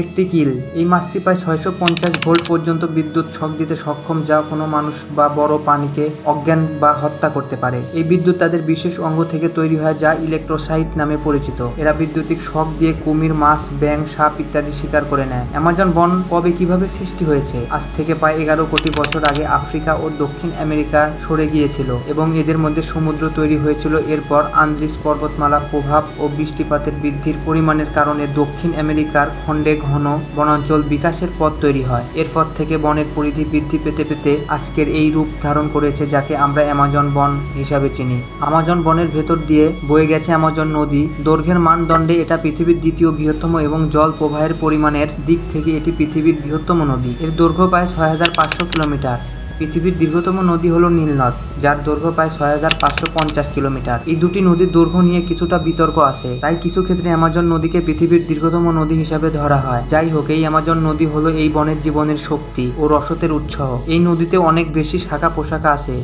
Electric ইল এই মাছটি প্রায় 650 ভোল্ট পর্যন্ত বিদ্যুৎ শক দিতে সক্ষম, যা কোনো মানুষ বা বড় প্রাণীকে অজ্ঞান বা হত্যা করতে পারে। এই বিদ্যুৎ তাদের বিশেষ অঙ্গ থেকে তৈরি হয়, যা ইলেকট্রোসাইট নামে পরিচিত। এরা বৈদ্যুতিক শক দিয়ে কুমির, মাছ, ব্যাঙ, সাপ ইত্যাদি শিকার করে নেয়। অ্যামাজন বন কবে কিভাবে সৃষ্টি হয়েছে? আজ থেকে প্রায় 11 কোটি বছর আগে আফ্রিকা ও দক্ষিণ আমেরিকা সরে গিয়েছিল এবং এদের মধ্যে সমুদ্র তৈরি হয়েছিল। এরপর আন্দ্রিস পর্বতমালার প্রভাব ও বৃষ্টিপাতের বৃদ্ধির পরিমাণের কারণে দক্ষিণ আমেরিকার খণ্ডে ঘন বনাঞ্চল বিকাশের পথ তৈরি হয়। এরপর থেকে বনের পরিধি বৃদ্ধি পেতে পেতে আজকের এই রূপ ধারণ করেছে, যাকে আমরা অ্যামাজন বন হিসাবে চিনি। আমাজন বনের ভেতর দিয়ে বয়ে গেছে অ্যামাজন নদী। দৈর্ঘ্যের মানদণ্ডে এটা পৃথিবীর দ্বিতীয় বৃহত্তম এবং জল প্রবাহের পরিমাণের দিক থেকে এটি পৃথিবীর বৃহত্তম নদী। এর দৈর্ঘ্য প্রায় 6500 কিলোমিটার। পৃথিবীর দীর্ঘতম নদী হল নীলনদ, যার দৈর্ঘ্য প্রায় 6550 কিলোমিটার। এই দুটি নদীর দৈর্ঘ্য নিয়ে কিছুটা বিতর্ক আছে, তাই কিছু ক্ষেত্রে অ্যামাজন নদীকে পৃথিবীর দীর্ঘতম নদী হিসাবে ধরা হয়। যাই হোক, এই অ্যামাজন নদী হলো এই বনের জীবনের শক্তি ও রসদের উৎস। এই নদীতে অনেক বেশি শাখা প্রশাখা আছে।